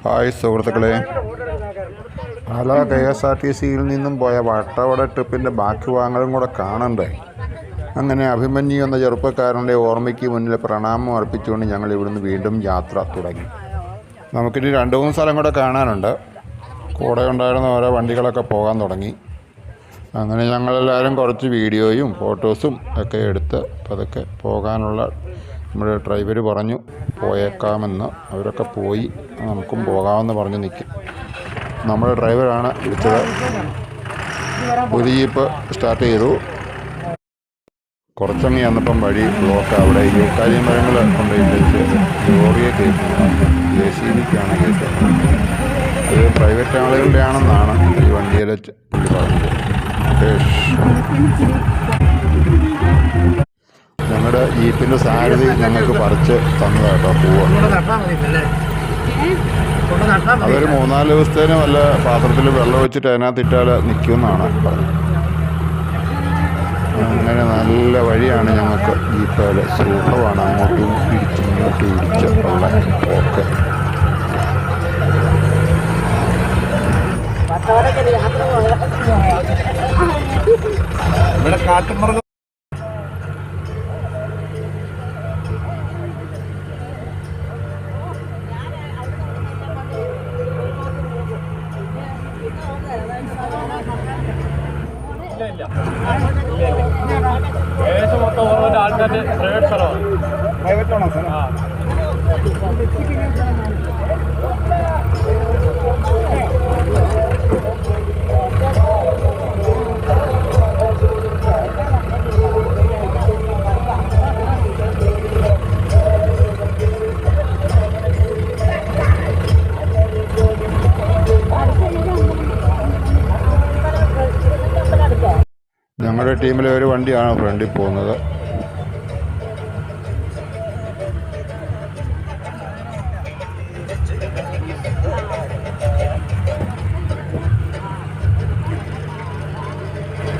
Hi സുഹൃത്തുക്കളെ, പാലാ KSRTCയിൽ നിന്നും പോയ വട്ടവട ട്രിപ്പിൻ്റെ ബാക്കി ഭാഗങ്ങളും കൂടെ കാണണ്ടേ. അങ്ങനെ അഭിമന്യു എന്ന ചെറുപ്പക്കാരൻ്റെ ഓർമ്മയ്ക്ക് മുന്നിൽ പ്രണാമം അർപ്പിച്ചുകൊണ്ട് ഞങ്ങൾ ഇവിടുന്ന് വീണ്ടും യാത്ര തുടങ്ങി. നമുക്കിനി 2-3 സ്ഥലം കൂടെ കാണാനുണ്ട്. കൂടെ ഉണ്ടായിരുന്ന ഓരോ വണ്ടികളൊക്കെ പോകാൻ തുടങ്ങി. അങ്ങനെ ഞങ്ങളെല്ലാവരും കുറച്ച് വീഡിയോയും ഫോട്ടോസും ഒക്കെ എടുത്ത് പതുക്കെ പോകാനുള്ള നമ്മുടെ ഡ്രൈവർ പറഞ്ഞു പോയേക്കാമെന്ന്. അവരൊക്കെ പോയി, നമുക്കും പോകാമെന്ന് പറഞ്ഞ് നിൽക്കും. നമ്മുടെ ഡ്രൈവറാണ് വിളിച്ചത്. ഒരു ജീപ്പ് സ്റ്റാർട്ട് ചെയ്തു. കുറച്ചങ്ങ് ചെന്നപ്പം വഴി ബ്ലോക്ക്. അവിടെ യൂക്കാലി മരങ്ങൾ കൊണ്ടുപോയിട്ട് ലോറിയെ കയറ്റുന്നത്, JCBക്കാണ് കയറ്റുന്നത്. അത് പ്രൈവറ്റ് ആളുകളുടെ ആണെന്നാണ് ഈ വണ്ടിയിലെ പുള്ളി പറഞ്ഞത്. ഞങ്ങളുടെ ജീപ്പിൻ്റെ സാരഥി ഞങ്ങൾക്ക് പറിച്ച് തന്നതാട്ടോ പൂവ്. അതൊരു 3-4 ദിവസത്തേന് വല്ല പാത്രത്തിൽ വെള്ളം ഒഴിച്ചിട്ട് അതിനകത്തിട്ടാൽ നിൽക്കുമെന്നാണ് പറഞ്ഞത്. അങ്ങനെ നല്ല വഴിയാണ് ഞങ്ങൾക്ക്. ജീപ്പേൽ സുഖമാണ്, അങ്ങോട്ടും ഇങ്ങോട്ടും ഇടിച്ച് ഉള്ള പോക്ക്. ഇവിടെ കാട്ടുമൃഗം മൊത്തം ഓരോ ആൾക്കാരുടെ പ്രൈവറ്റ് സ്ഥലമാണ്. പ്രൈവറ്റ് ആണോ സാർ? ഞങ്ങളുടെ ടീമിലെ ഒരു വണ്ടിയാണ് ഫ്രണ്ടിൽ പോകുന്നത്.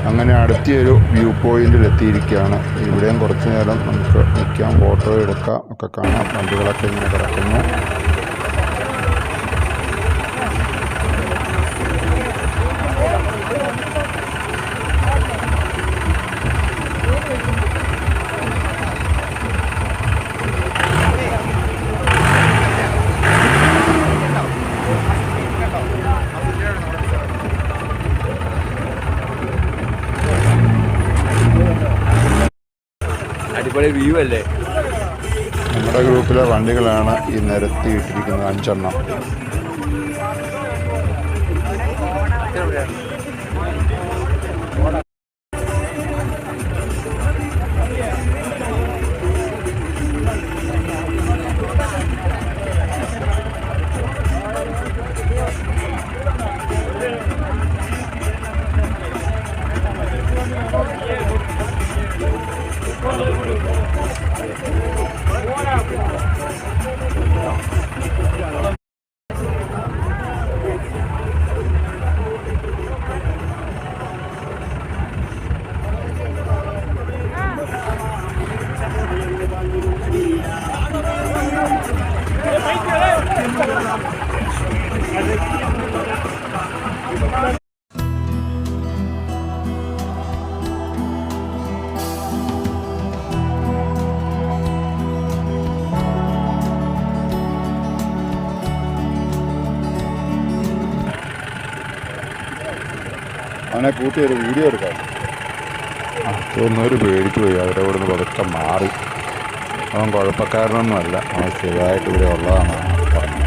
അങ്ങനെ അടുത്തൊരു വ്യൂ പോയിന്റിൽ എത്തിയിരിക്കുകയാണ്. ഇവിടെയും കുറച്ച് നേരം നമുക്ക് നിൽക്കാം, ഫോട്ടോ എടുക്കാം, ഒക്കെ കാണാം. വണ്ടികളൊക്കെ ഇങ്ങനെ കിടക്കുന്നു. അടിപൊളി വ്യൂ അല്ലേ. നമ്മുടെ ഗ്രൂപ്പിലെ വണ്ടികളാണ് ഈ നിരത്തിയിട്ടിരിക്കുന്നത്, 5 എണ്ണം. അവനെ കൂട്ടിയൊരു വീഡിയോ എടുക്കാം. തോന്നുന്നവർ പേടിച്ചു പോയി. അവരെ ഇവിടുന്ന് പതുക്കെ മാറി. അവൻ കുഴപ്പക്കാരനൊന്നുമല്ല, അവൻ സ്ഥിരമായിട്ട് ഇവിടെ ഉള്ളതാണ് പറഞ്ഞത്.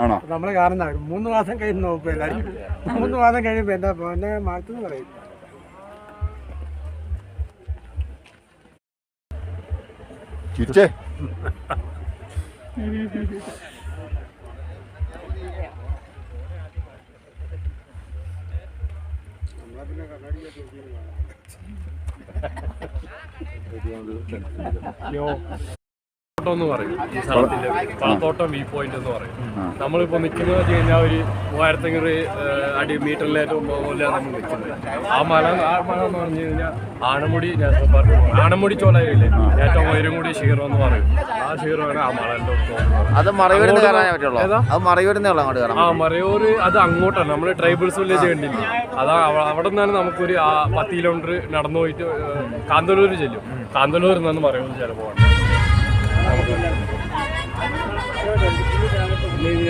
ആണോ? നമ്മള് കാണുന്ന 3 മാസം കഴിഞ്ഞ് നോക്കും എല്ലാവരും. 3 മാസം കഴിയുമ്പോ എന്താ എന്നെ മാറ്റെന്ന് പറയും. എന്ന് പറയും ഈ സ്ഥലത്തിന്റെ പളത്തോട്ടം വ്യൂ പോയിന്റ് എന്ന് പറയും. നമ്മളിപ്പോ നിൽക്കുന്നത് വെച്ച് കഴിഞ്ഞാൽ ഒരു 3500 അടി മീറ്ററിലേറ്റവും മുകളിലാണ് നമ്മൾ നിൽക്കുന്നത്. ആ മല എന്ന് പറഞ്ഞു കഴിഞ്ഞാൽ ആനമുടി നാഷണൽ പാർക്ക്, ആനമുടി ചോലയില്ലേ ഏറ്റവും ഉയരം കൂടി ശിഖരം എന്ന് പറയും. ആ ശിഖരമാണ് ആ മലന്റെ അത് മറയൂരിന്ന് കയറാനേ പറ്റുള്ളൂ. അത് മറയൂരിന്ന് അങ്ങോട്ട് കയറാം. ആ മറയൂർ അത് അങ്ങോട്ടാണ്, നമ്മൾ ട്രൈബൽസ് വില്ലേജ് കണ്ടില്ല. അതാ അവിടെ നിന്നാണ് നമുക്കൊരു 10 കിലോമീറ്റർ നടന്നു പോയിട്ട് കാന്തല്ലൂർ ചെല്ലും. കാന്തല്ലൂരിൽ നിന്നാണ് മറയൂർ ചിലപ്പോൾ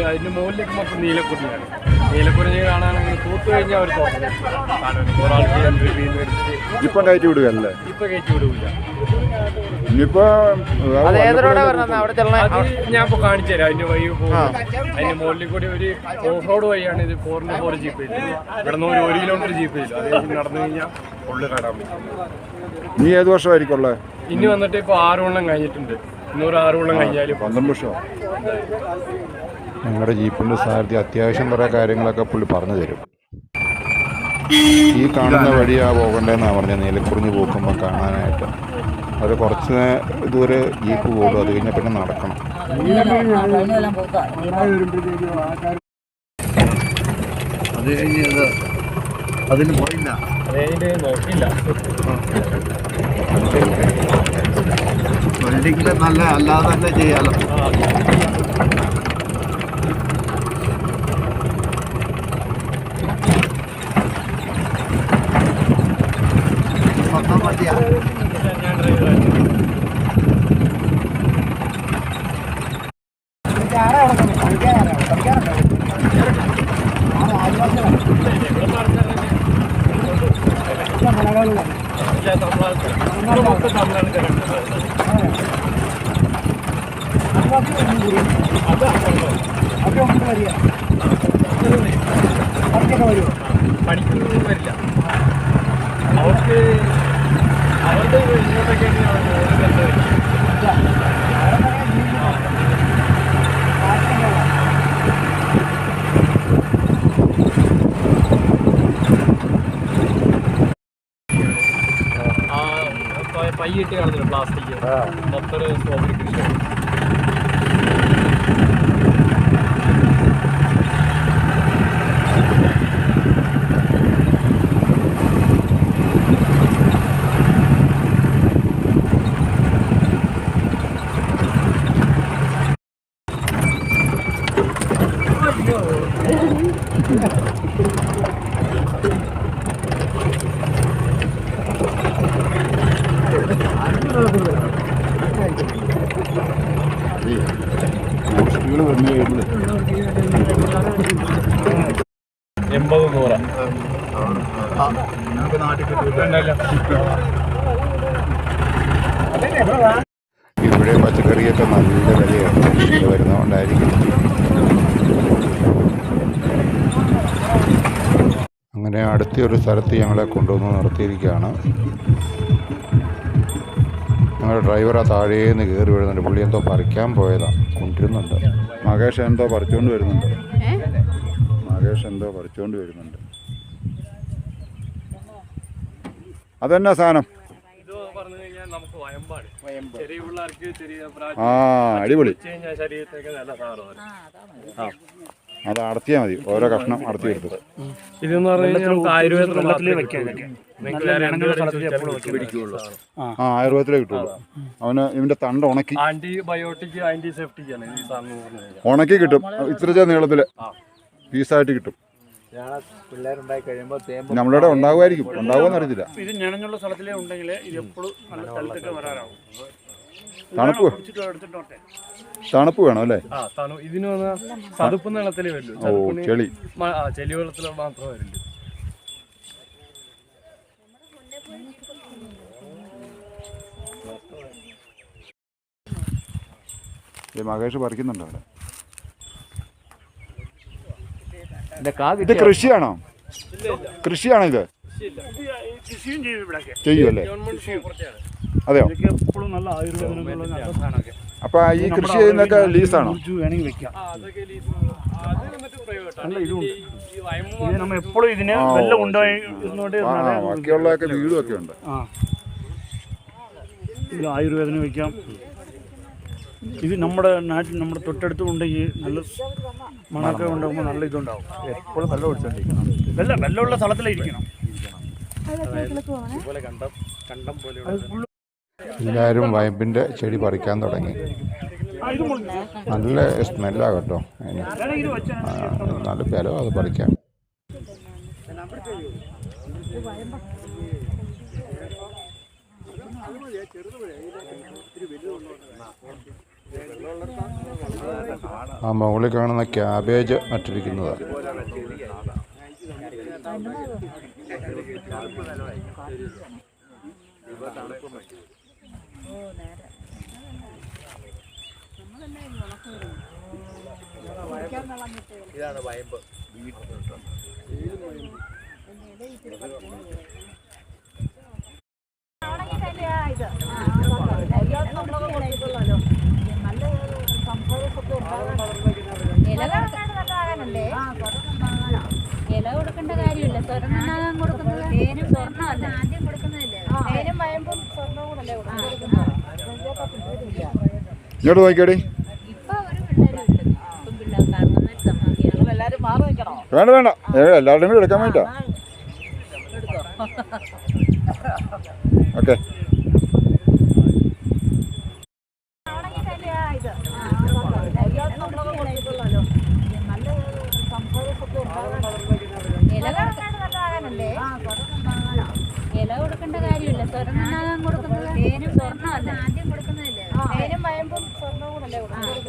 അതിന്റെ മുകളിലേക്ക് മൊത്തം നീലക്കുറിഞ്ഞാണ്. നീലക്കുറിഞ്ഞ് കാണാണെങ്കിൽ തൂത്ത് കഴിഞ്ഞാൽ അവർ ഒരാൾക്ക് ഇപ്പം കയറ്റി വിടുകയല്ലേ? ഇപ്പൊ കയറ്റി വിടില്ല. ഇനിയിപ്പോ ഞാൻ ഇപ്പൊ കാണിച്ചു തരാം. അതിന്റെ വഴി പോകും. അതിന്റെ മുകളിൽ കൂടി ഒരു ഓഫ് റോഡ് വഴിയാണ് ഇത്. 4x4 ജീപ്പ് ഇല്ല. ഇവിടെ നിന്ന് 1 കിലോമീറ്റർ ജീപ്പ് ഇല്ല. അത് നടന്നു കഴിഞ്ഞാൽ ഉള്ളിൽ കാണാൻ പറ്റും. നീ ഏത് വർഷമായിരിക്കും ഉള്ളത്? ഇനി വന്നിട്ട് ഇപ്പൊ 6 കൊല്ലം കഴിഞ്ഞിട്ടുണ്ട്. 6 കൊല്ലം കഴിഞ്ഞാൽ 12 വർഷം. ഞങ്ങളുടെ ജീപ്പിൻ്റെ സാരഥി അത്യാവശ്യം കുറേ കാര്യങ്ങളൊക്കെ പുള്ളി പറഞ്ഞു തരും. ഈ കാണുന്ന വഴിയാ പോകണ്ടേന്നാണ് പറഞ്ഞത്. നീലക്കുറിഞ്ഞ് പോകുമ്പോൾ കാണാനായിട്ട് അത് കുറച്ച് ദൂരെ ജീപ്പ് പോകും. അത് കഴിഞ്ഞാൽ പിന്നെ നടക്കണം. അത് കഴിഞ്ഞ് അതിന് പോയില്ല, നോക്കിയില്ല. വെൽഡിങ്ങിൽ നല്ല അല്ലാതെ തന്നെ ചെയ്യാലോ. സ്വന്തം വണ്ടിയാ. ഞാൻ ഡ്രൈവറാണ്. പഠിക്കുന്നൊന്നും വരില്ല അവർക്ക്. അവരുടെ ഇങ്ങോട്ടൊക്കെയാണ് പയ്യിട്ട് കാണുന്നില്ല. പ്ലാസ്റ്റിക് മൊത്തം സ്ട്രോബെറി കൃഷി. ഇവിടെ പച്ചക്കറിയൊക്കെ നല്ല വിലയാണ്. ഇത് വരുന്നതുകൊണ്ടായിരിക്കും. അങ്ങനെ അടുത്തൊരു സ്ഥലത്ത് ഞങ്ങളെ കൊണ്ടുവന്ന് നിർത്തിയിരിക്കുകയാണ്. ഞങ്ങളുടെ ഡ്രൈവർ ആ താഴേന്ന് കയറി വരുന്നുണ്ട്. പുള്ളി എന്തോ പറിക്കാൻ പോയതാണ്, കൊണ്ടിരുന്നുണ്ട്. മകേഷ് എന്തോ പറിച്ചുകൊണ്ട് വരുന്നുണ്ട്. അതെന്നാ സാധനം? ആ, അടിപൊളി. അത് അടത്തിയാൽ മതി. ഓരോ കഷ്ണം അടത്തി എടുത്തത്. ഇതെന്ന് പറഞ്ഞാൽ ആയുർവേദത്തിലേ കിട്ടുള്ളൂ. അവന് ഇതിന്റെ തണ്ട് ഉണക്കി ആന്റിബയോട്ടിക് ആന്റിസെപ്റ്റിക് ആണ് ഈ സാധനം. ഉണക്കി കിട്ടും. ഇത്ര നീളത്തില് പീസായിട്ട് കിട്ടും. നമ്മളിവിടെ ഉണ്ടാകുമായിരിക്കും. ഉണ്ടാകുമെന്ന് അറിയത്തില്ല. ഇത് ഞണഞ്ഞുള്ള സ്ഥലത്തിലേ ഉണ്ടെങ്കിൽ ഇത് എപ്പോഴും നല്ല സ്ഥലത്തൊക്കെ വരാറാവും. തണുപ്പ് വേണം അല്ലേ? ഇതിന് ചതുപ്പ് നീളത്തിലേ വരില്ല. ചെളി ചെളി വെള്ളത്തിൽ മാത്രമേ വരില്ല. മകേഷ് പറിക്കുന്നുണ്ടോ അവിടെ? ഇത് കൃഷിയാണോ? കൃഷിയാണോ ഇത്? ചെയ്യുമല്ലേ? അതെയോ? അപ്പൊ ഈ കൃഷി ചെയ്യുന്നൊക്കെ ലീസാണോ? നല്ല ഇതുണ്ട്. ഇത് നമ്മൾ എപ്പോഴും ഇതിന് വെള്ളം ഉണ്ടായി ബാക്കിയുള്ളതൊക്കെ വീടും ഒക്കെ ഉണ്ട്. ഇത് ആയുർവേദന വയ്ക്കാം. ഇത് നമ്മുടെ നാട്ടിൽ നമ്മുടെ തൊട്ടടുത്തും ഉണ്ടെങ്കിൽ നല്ല മണമൊക്കെ ഉണ്ടാകുമ്പോൾ നല്ല ഇതുണ്ടാവും. എപ്പോഴും വെള്ളം ഒഴിച്ചോണ്ടിരിക്കണം. വെള്ളമുള്ള സ്ഥലത്തിലിരിക്കണം. എല്ലാവരും വയമ്പിൻ്റെ ചെടി പറിക്കാൻ തുടങ്ങി. നല്ല സ്മെല്ലാണ് കേട്ടോ അതിന്. നല്ല ബലം അത് പറിക്കാൻ. ആ മുകളിൽ കാണുന്ന ക്യാബേജ് നട്ടിരിക്കുന്നതാണ്. ഇതാണ് വയമ്പ്. ഇല കൊടുക്കേണ്ട കാര്യമില്ല. സ്വർണ്ണം കൊടുക്കുന്നത് തേനും സ്വർണ്ണമല്ല ആദ്യം കൊടുക്കുന്നതല്ലേ. തേനും വയമ്പും സ്വർണ്ണവും കൂടല്ലേ കൊടുക്കുന്നത്. ഇങ്ങോട്ട് നോക്കിയോടി. ഇപ്പൊ ഒരു പിള്ളേരും ഇല്ല. ഇപ്പം പിള്ളേർക്ക് സമ്മതിക്കണം. എല്ലാവരും മാറി നിൽക്കണോ? വേണ്ട വേണ്ട, എല്ലാവരുടെയും കൂടി എടുക്കാൻ വേണ്ടിട്ടാ. ഓക്കെ. ഇല കൊടുക്കേണ്ട കാര്യമില്ല. സ്വർണ്ണം കൊടുക്കുന്നത് തേനും സ്വർണ്ണമല്ല ആദ്യം കൊടുക്കുന്നതല്ലേ. തേനും വയമ്പും സ്വർണ്ണവും കൂടല്ലേ കൊടുക്കുന്നത്.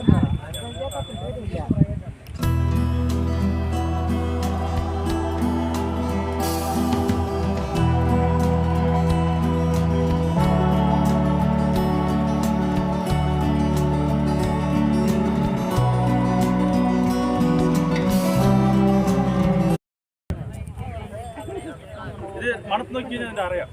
ഇത് മണത്ത് നോക്കി കഴിഞ്ഞാൽ അറിയാം.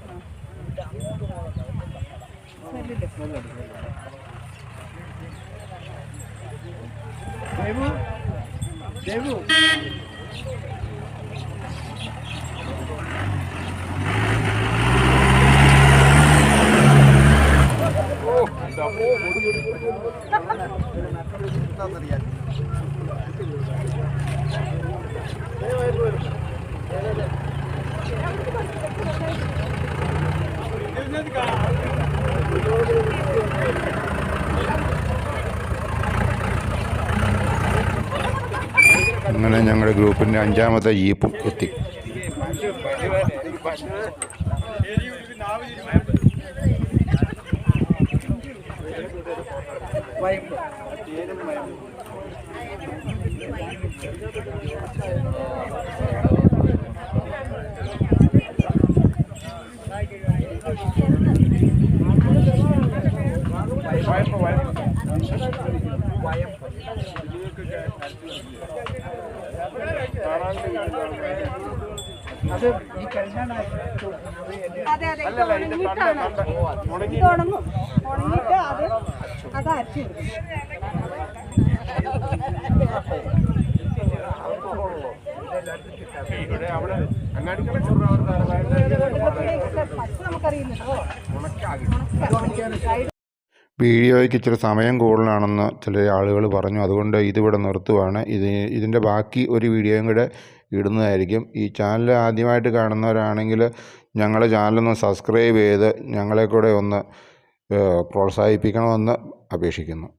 അങ്ങനെ ഞങ്ങളുടെ ഗ്രൂപ്പിൻ്റെ 5ാമത്തെ ജീപ്പും എത്തി. വീഡിയോയ്ക്ക് ഇച്ചിരി സമയം കൂടുതലാണെന്ന് ചില ആളുകൾ പറഞ്ഞു. അതുകൊണ്ട് ഇതിവിടെ നിർത്തുവാണ്. ഇതിൻ്റെ ബാക്കി ഒരു വീഡിയോയും കൂടെ ഇടുന്നതായിരിക്കും. ഈ ചാനൽ ആദ്യമായിട്ട് കാണുന്നവരാണെങ്കിൽ ഞങ്ങളുടെ ചാനലൊന്ന് സബ്സ്ക്രൈബ് ചെയ്ത് ഞങ്ങളെ കൂടെ ഒന്ന് പ്രോത്സാഹിപ്പിക്കണമെന്ന് അപേക്ഷിക്കുന്നു.